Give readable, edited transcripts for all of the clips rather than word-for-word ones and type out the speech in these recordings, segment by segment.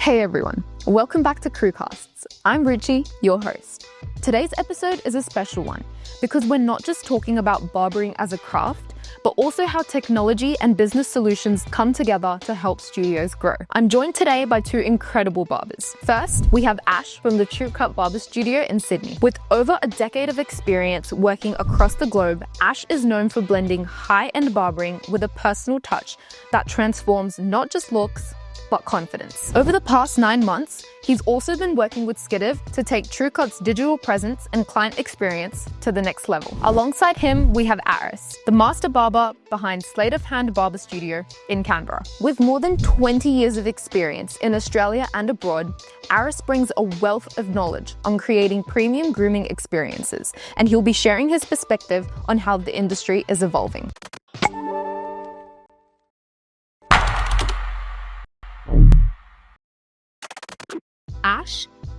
Hey everyone, welcome back to CREWcasts. I'm Ruchi, your host. Today's episode is a special one because we're not just talking about barbering as a craft, but also how technology and business solutions come together to help studios grow. I'm joined today by two incredible barbers. First, we have Ash from the Cut Barber Studio in Sydney. With over a decade of experience working across the globe, Ash is known for blending high-end barbering with a personal touch that transforms not just looks, but confidence. Over the past 9 months, he's also been working with SKDIV to take CREWcast's digital presence and client experience to the next level. Alongside him, we have Aras, the master barber behind Sleight of Hand Barber Studio in Canberra. With more than 20 years of experience in Australia and abroad, Aras brings a wealth of knowledge on creating premium grooming experiences, and he'll be sharing his perspective on how the industry is evolving.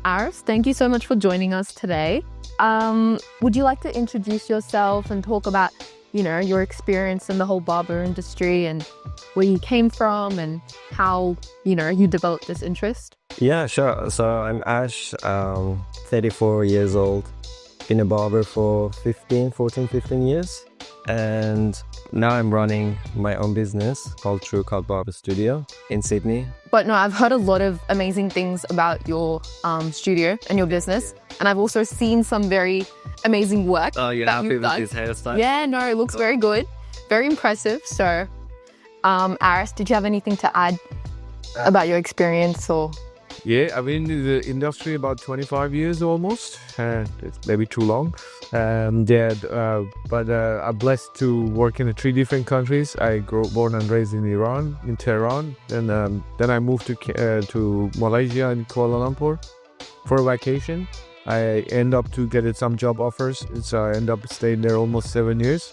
Aras, thank you so much for joining us today. Would you like to introduce yourself and talk about, your experience in the whole barber industry and where you came from and how, you developed this interest? Yeah, sure. So I'm Ash, 34 years old. Been a barber for 15 years. And now I'm running my own business called Cut Barber Studio in Sydney. But no, I've heard a lot of amazing things about your studio and your business. And I've also seen some very amazing work. Oh, you're happy with this hairstyle? Yeah, no, it looks very good. Very impressive. So, Aras, did you have anything to add about your experience or? Yeah, I've been in the industry about 25 years almost, and it's maybe too long. But I'm blessed to work in 3 different countries. I born and raised in Iran, in Tehran. Then I moved to Malaysia and Kuala Lumpur for a vacation. I end up to get some job offers, so I end up staying there almost 7 years.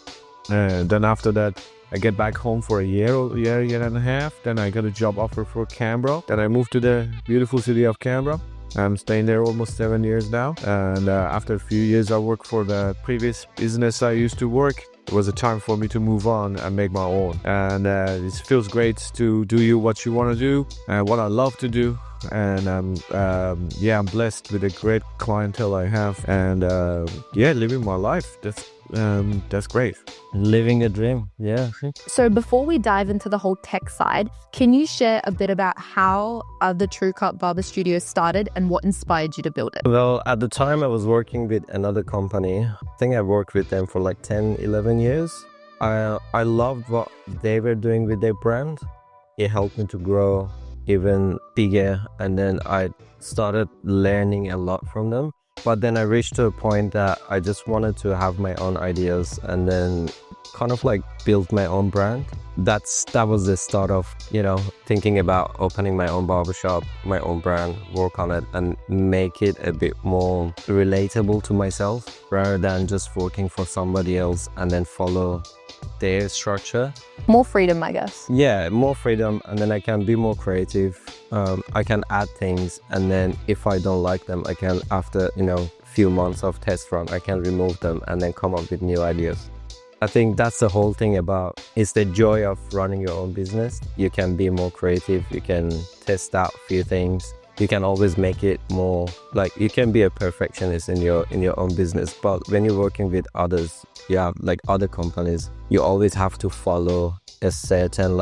And then after that, I get back home for a year and a half. Then I got a job offer for Canberra. Then I moved to the beautiful city of Canberra. I'm staying there almost 7 years now. And after a few years, I worked for the previous business I used to work. It was a time for me to move on and make my own. And it feels great to do what you want to do and what I love to do. And I'm blessed with a great clientele I have. And living my life. That's great. Living a dream, yeah. So before we dive into the whole tech side, can you share a bit about how the Cut Barber Studio started and what inspired you to build it? Well, at the time I was working with another company. I think I worked with them for like 10, 11 years. I loved what they were doing with their brand. It helped me to grow even bigger, and then I started learning a lot from them. But then I reached to a point that I just wanted to have my own ideas and then kind of like build my own brand. That was the start of, thinking about opening my own barbershop, my own brand, work on it and make it a bit more relatable to myself rather than just working for somebody else and then follow their structure. More freedom, I guess. Yeah, more freedom, and then I can be more creative. I can add things, and then if I don't like them, I can, after few months of test run, I can remove them and then come up with new ideas. I think that's the whole thing about, it's the joy of running your own business. You can be more creative, you can test out a few things. You can always make it more, like you can be a perfectionist in your own business, but when you're working with others, like other companies, you always have to follow a certain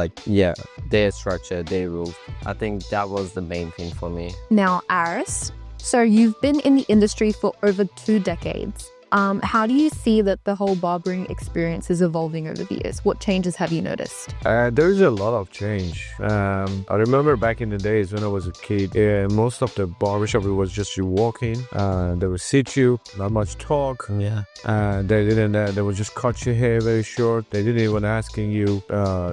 their structure, their rules. I think that was the main thing for me. Now, Aras, so you've been in the industry for over 2 decades. How do you see that the whole barbering experience is evolving over the years? What changes have you noticed? There's a lot of change. I remember back in the days when I was a kid, most of the barbershop, it was just you walk in, they would sit you, not much talk. Yeah. They would just cut your hair very short. They didn't even asking you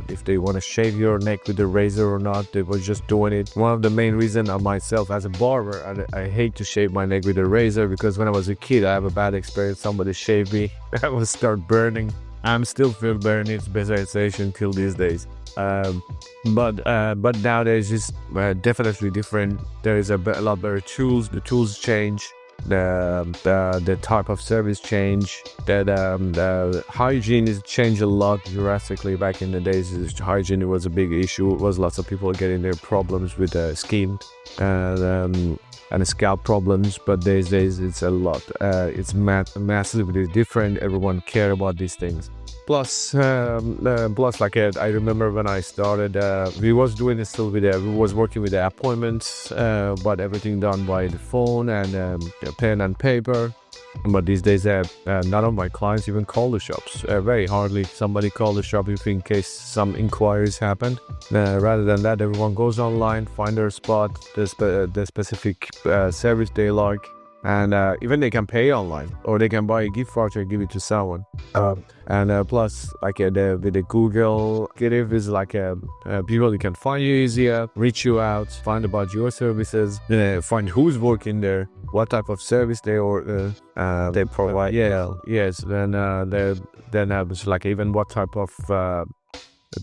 if they want to shave your neck with the razor or not. They were just doing it. One of the main reasons I myself as a barber, I hate to shave my neck with a razor because when I was a kid, I have a bad experience. Somebody shaved me, I would start burning. I'm still feel burning. It's sensation till these days. But nowadays it's definitely different. There is a lot better tools. The tools change. the type of service change. The hygiene is changed a lot drastically. Back in the days, hygiene was a big issue. It was lots of people getting their problems with the skin and scalp problems, but these days it's a lot. It's massively different. Everyone care about these things. Plus, like I remember when I started, we was doing it still we was working with the appointments, but everything done by the phone and pen and paper. But these days, none of my clients even call the shops. Very hardly somebody call the shop if in case some inquiries happened. Rather than that, everyone goes online, find their spot, the specific service they like, and even they can pay online, or they can buy a gift voucher and give it to someone. And plus, like with the Google, SKDIV is like people you can find you easier, reach you out, find about your services, find who's working there, what type of service they provide. Yes. Then it's like even what type of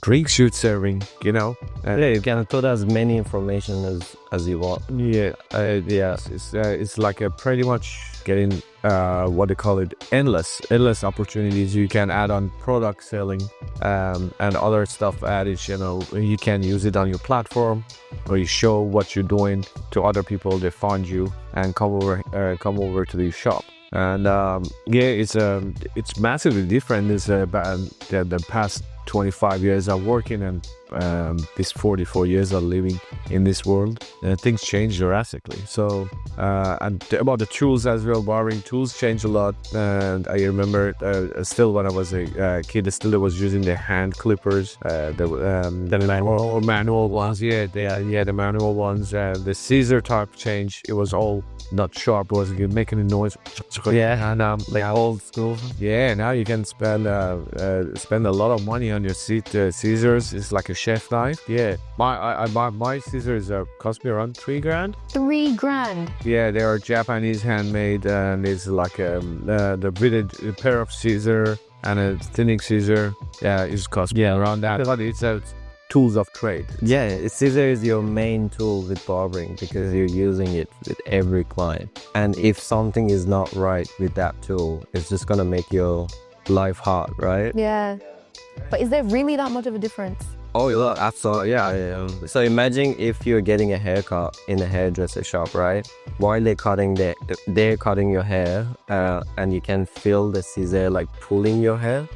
drinks you're serving, You can put as many information as you want. It's like pretty much getting what they call it, endless opportunities. You can add on product selling and other stuff added. You can use it on your platform, or you show what you're doing to other people. They find you and come over to the shop. And it's massively different. It's the past 25 years of working and this 44 years of living in this world, things change drastically. So and about the tools as well, barbering tools change a lot. And I remember still when I was a kid, I was using the hand clippers, the manual ones. The manual ones. The scissor type change. It was all not sharp. It was making a noise. And like old school. Now you can spend a lot of money on your scissors. It's like a chef knife. My scissors cost me around $3,000. $3,000. They are Japanese handmade, and it's like the with a pair of scissor and a thinning scissor. It costs around that. But it's tools of trade. Scissor is your main tool with barbering because you're using it with every client. And if something is not right with that tool, it's just gonna make your life hard, right? Yeah. But is there really that much of a difference? Oh, look, absolutely. So imagine if you're getting a haircut in a hairdresser shop, right? While they're cutting your hair, and you can feel the scissor like pulling your hair.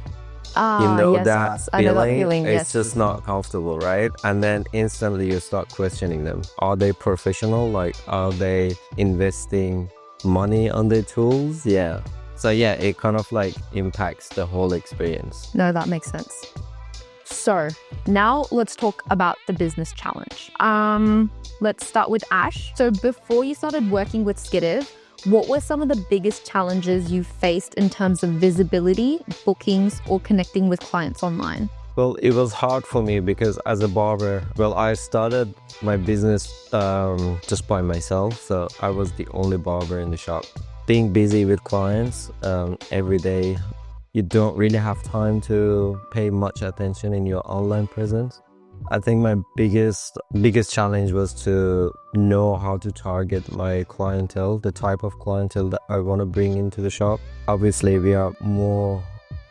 That feeling. It's just not comfortable, right? And then instantly you start questioning them. Are they professional? Like, are they investing money on their tools? So it kind of like impacts the whole experience. No, that makes sense. So now let's talk about the business challenge. Let's start with Ash. So before you started working with SKDIV, what were some of the biggest challenges you faced in terms of visibility, bookings, or connecting with clients online? Well, it was hard for me because as a barber, I started my business just by myself. So I was the only barber in the shop. Being busy with clients every day, you don't really have time to pay much attention in your online presence. I think my biggest challenge was to know how to target my clientele, the type of clientele that I want to bring into the shop. Obviously, we are more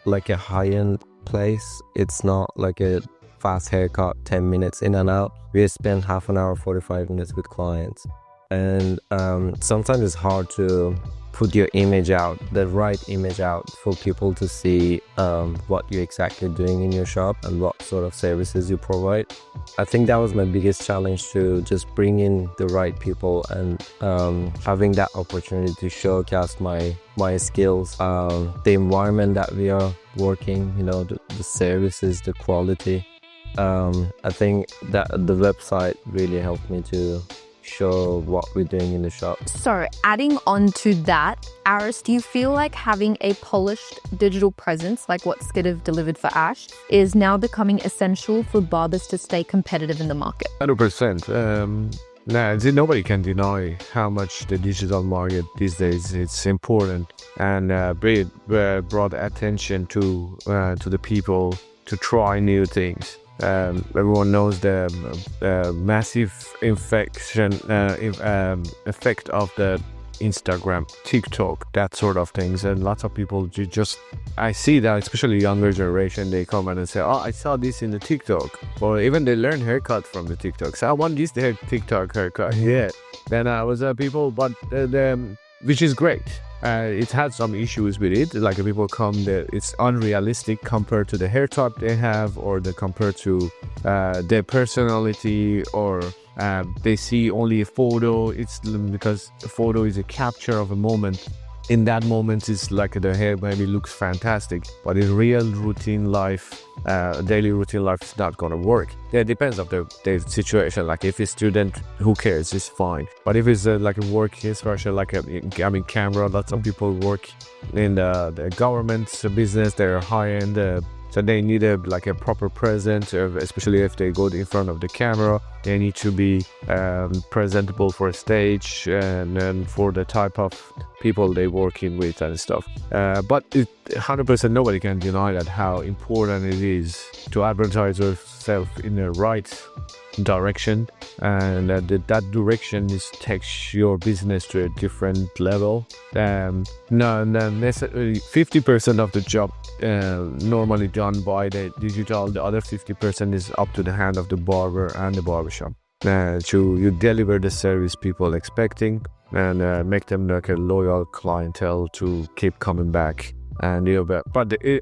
like a high-end place. It's not like a fast haircut, 10 minutes in and out. We spend half an hour, 45 minutes with clients. And sometimes it's hard to put your image out, the right image out for people to see what you're exactly doing in your shop and what sort of services you provide. I think that was my biggest challenge, to just bring in the right people and having that opportunity to showcase my skills, the environment that we are working, the services, the quality. I think that the website really helped me to show what we're doing in the shop. So adding on to that, Aras, do you feel like having a polished digital presence like what SKDIV delivered for Ash is now becoming essential for barbers to stay competitive in the market? 100%. Nobody can deny how much the digital market these days it's important, and brought attention to the people to try new things. Everyone knows the massive effect of the Instagram, TikTok, that sort of things. And lots of people I see that, especially younger generation, they come and say, oh, I saw this in the TikTok, or even they learn haircut from the TikTok. So I want this TikTok haircut. Yeah. Then I was people, but which is great. It had some issues with it, like people it's unrealistic compared to the hair type they have, or compared to their personality, or they see only a photo. It's because a photo is a capture of a moment. In that moment, it's like the hair maybe looks fantastic, but in real routine life, daily routine life, is not gonna work. It depends on the situation. Like if it's student, who cares? It's fine. But if it's like a work, especially like in Canberra, lots of people work in the government business. They're high end. So they need a proper presence, especially if they go in front of the camera. They need to be presentable for a stage and for the type of people they working with and stuff. But 100% nobody can deny that how important it is to advertise yourself in the right direction, and that direction takes your business to a different level. No necessarily 50% of the job normally done by the digital. The other 50% is up to the hand of the barber and the barbershop. You deliver the service people expecting, and make them like a loyal clientele to keep coming back. And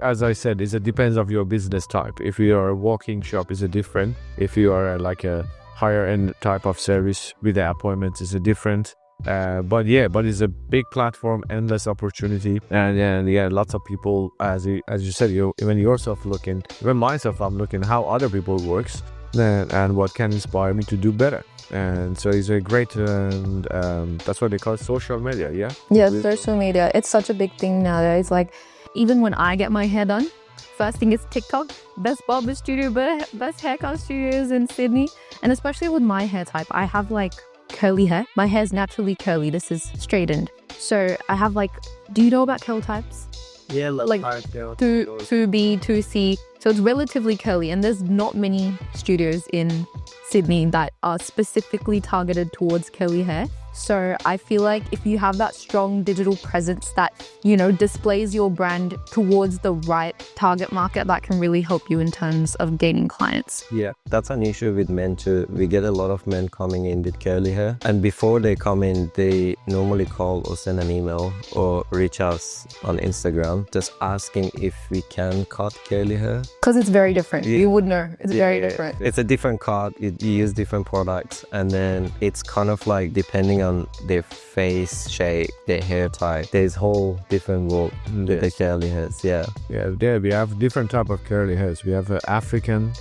as I said, it depends of your business type. If you are a walking shop, is a different. If you are like a higher end type of service with the appointments, is a different. But it's a big platform, endless opportunity, and lots of people, as you said, even yourself looking, even myself, I'm looking how other people works, and what can inspire me to do better. And so it's a great, and that's what they call social media. Yeah, social media. It's such a big thing nowadays. Like, even when I get my hair done, first thing is TikTok, best barber studio, best haircut studios in Sydney. And especially with my hair type, I have like curly hair. My hair's naturally curly. This is straightened. So I have do you know about curl types? Yeah, like 2B, 2C. So it's relatively curly, and there's not many studios in Sydney that are specifically targeted towards curly hair. So I feel like if you have that strong digital presence that, displays your brand towards the right target market, that can really help you in terms of gaining clients. Yeah, that's an issue with men too. We get a lot of men coming in with curly hair, and before they come in, they normally call or send an email or reach us on Instagram just asking if we can cut curly hair. Because it's very different. You would know. It's very different. It's a different cut. You use different products, and then it's kind of like depending on their face shape, their hair type, there's whole different world. The curly hairs. We have different type of curly hairs. We have African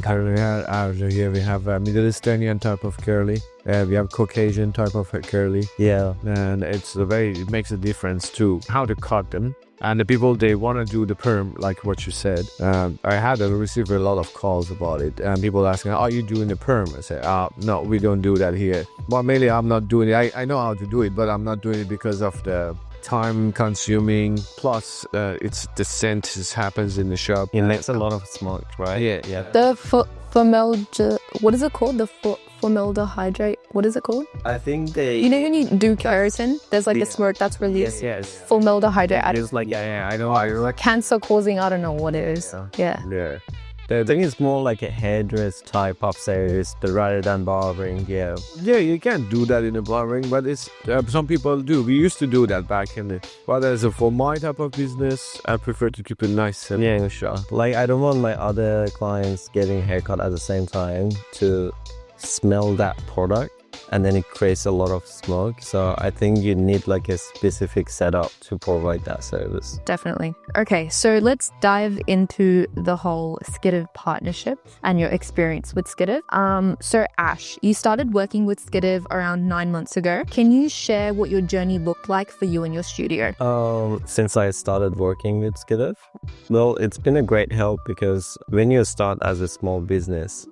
curly hair. Here we have Middle Eastern type of curly. We have Caucasian type of curly. And it makes a difference too how to cut them. And the people, they want to do the perm, like what you said. I received a lot of calls about it, and people asking, are you doing the perm? I say, no, we don't do that here. But mainly I'm not doing it. I know how to do it, but I'm not doing it because of the time consuming, plus it's the scent happens in the shop. It makes a lot of smoke, right? Yeah. The what is it called? The formaldehyde. What is it called? I think they... when you do keratin, there's like the smoke that's released. Yes. Formaldehyde. It's like, I know. Cancer causing, I don't know what it is. Yeah. I think it's more like a hairdress type of service rather than barbering. Yeah, you can do that in a barbering, but it's some people do. We used to do that back in the. But for my type of business, I prefer to keep it nice. Yeah, sure. Like I don't want my other clients getting haircut at the same time to smell that product, and then it creates a lot of smoke. So I think you need like a specific setup to provide that service. Definitely. Okay, so let's dive into the whole SKDIV partnership and your experience with SKDIV. So Ash, you started working with SKDIV around 9 months ago. Can you share what your journey looked like for you and your studio? Since I started working with SKDIV, well, it's been a great help because when you start as a small business,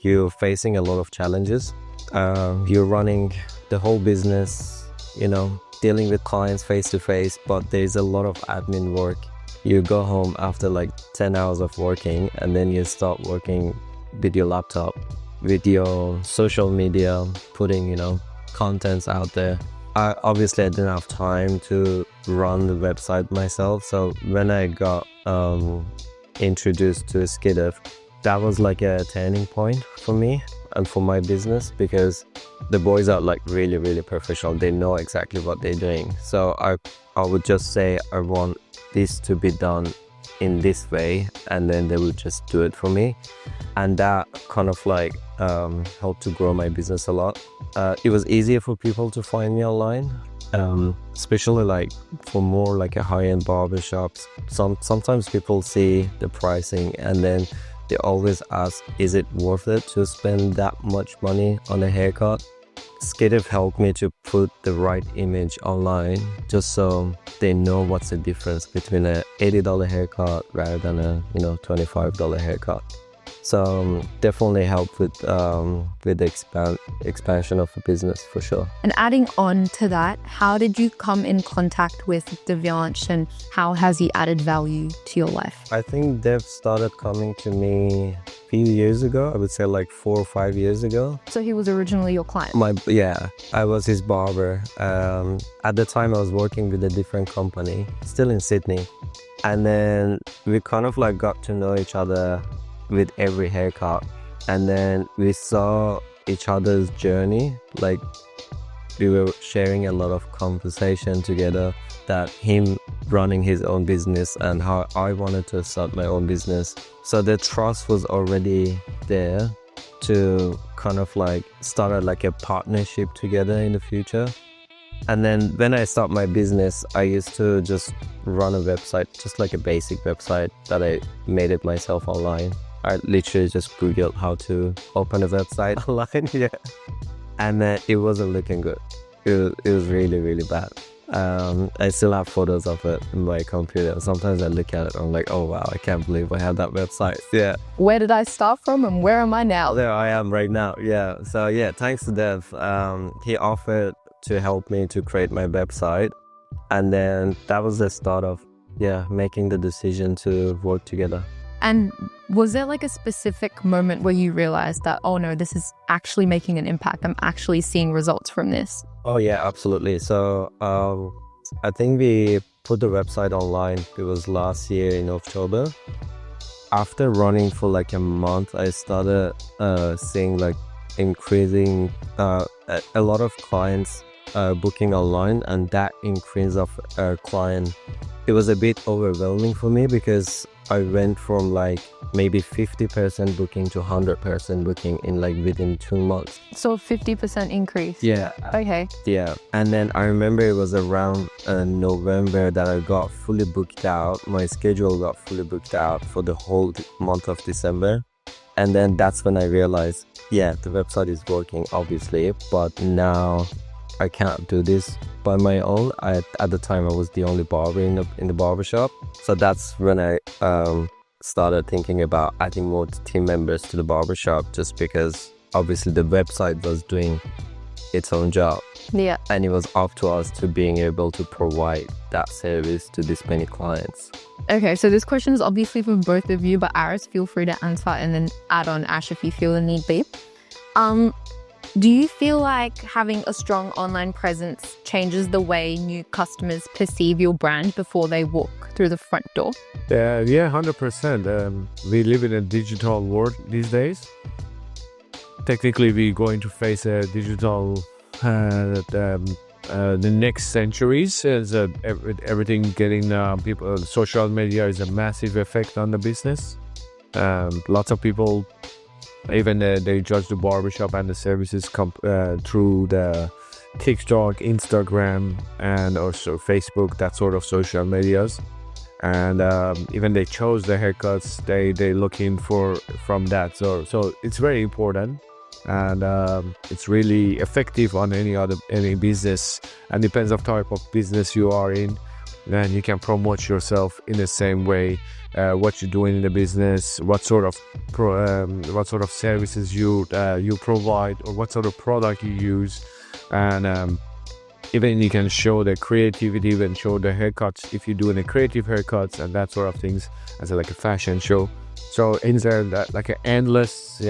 you're facing a lot of challenges. You're running the whole business, dealing with clients face to face, but there's a lot of admin work. You go home after like 10 hours of working, and then you start working with your laptop, with your social media, putting, contents out there. Obviously I didn't have time to run the website myself. So when I got introduced to SKDIV, that was like a turning point for me and for my business, because the boys are like really, really professional. They know exactly what they're doing. So I would just say, I want this to be done in this way, and then they would just do it for me. And that kind of like helped to grow my business a lot. It was easier for people to find me online, especially like for more like a high-end barbershops. Sometimes people see the pricing and then they always ask, is it worth it to spend that much money on a haircut? SKDIV helped me to put the right image online, just so they know what's the difference between a $80 haircut rather than a $25 haircut. So definitely helped with the expansion of the business for sure. And adding on to that, how did you come in contact with Divyansh, and how has he added value to your life? I think Dev started coming to me a few years ago. I would say like 4 or 5 years ago. So he was originally your client? I was his barber. At the time I was working with a different company, still in Sydney. And then we kind of like got to know each other with every haircut, and then we saw each other's journey. Like we were sharing a lot of conversation together, that him running his own business and how I wanted to start my own business. So the trust was already there to kind of like start like a partnership together in the future. And then when I start my business, I used to just run a website, just like a basic website that I made it myself online. I literally just Googled how to open a website online, yeah. And it wasn't looking good. It was really, really bad. I still have photos of it in my computer. Sometimes I look at it and I'm like, oh wow, I can't believe I have that website. Yeah. Where did I start from and where am I now? There I am right now, yeah. So yeah, thanks to Dev. He offered to help me to create my website. And then that was the start of, making the decision to work together. And was there like a specific moment where you realized that, oh no, this is actually making an impact, I'm actually seeing results from this? Oh yeah, absolutely. So I think we put the website online, it was last year in October. After running for like a month, I started seeing like increasing a lot of clients booking online, and that increase of client, it was a bit overwhelming for me, because I went from like maybe 50% booking to 100% booking in like within 2 months. So a 50% increase? Yeah. Okay. Yeah. And then I remember it was around November that I got fully booked out. My schedule got fully booked out for the whole month of December. And then that's when I realized, the website is working, obviously, but now I can't do this by my own. At the time, I was the only barber in the barbershop. So that's when I started thinking about adding more team members to the barbershop, just because obviously the website was doing its own job. Yeah. And it was up to us to being able to provide that service to this many clients. Okay, so this question is obviously for both of you, but Aras, feel free to answer, and then add on Ash if you feel the need be. Do you feel like having a strong online presence changes the way new customers perceive your brand before they walk through the front door? Yeah, 100%. We live in a digital world these days. Technically, we're going to face a digital the next centuries, as everything getting people. Social media is a massive effect on the business. Lots of people, even they judge the barbershop and the services through the TikTok, Instagram, and also Facebook, that sort of social medias. And even they chose the haircuts, they looking from that. So it's very important, and it's really effective on any business, and depends on type of business you are in. Then you can promote yourself in the same way. What you're doing in the business, what sort of services you provide, or what sort of product you use, and even you can show the creativity, even show the haircuts if you're doing a creative haircuts and that sort of things, as like a fashion show. So is there like an endless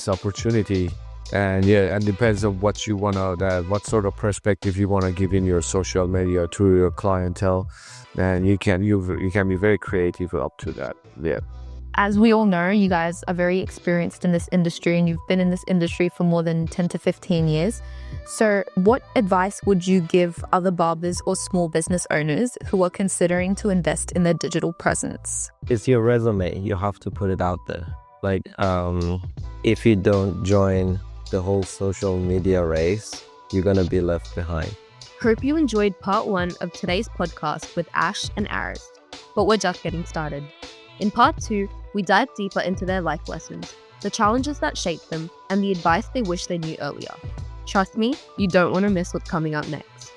opportunity And yeah, and depends on what you want to, what sort of perspective you want to give in your social media to your clientele. And you can be very creative up to that. Yeah. As we all know, you guys are very experienced in this industry and you've been in this industry for more than 10 to 15 years. So what advice would you give other barbers or small business owners who are considering to invest in their digital presence? It's your resume. You have to put it out there. Like, if you don't join the whole social media race, you're going to be left behind. Hope you enjoyed part 1 of today's podcast with Ash and Aras, but we're just getting started. In part 2, we dive deeper into their life lessons, the challenges that shaped them, and the advice they wish they knew earlier. Trust me, you don't want to miss what's coming up next.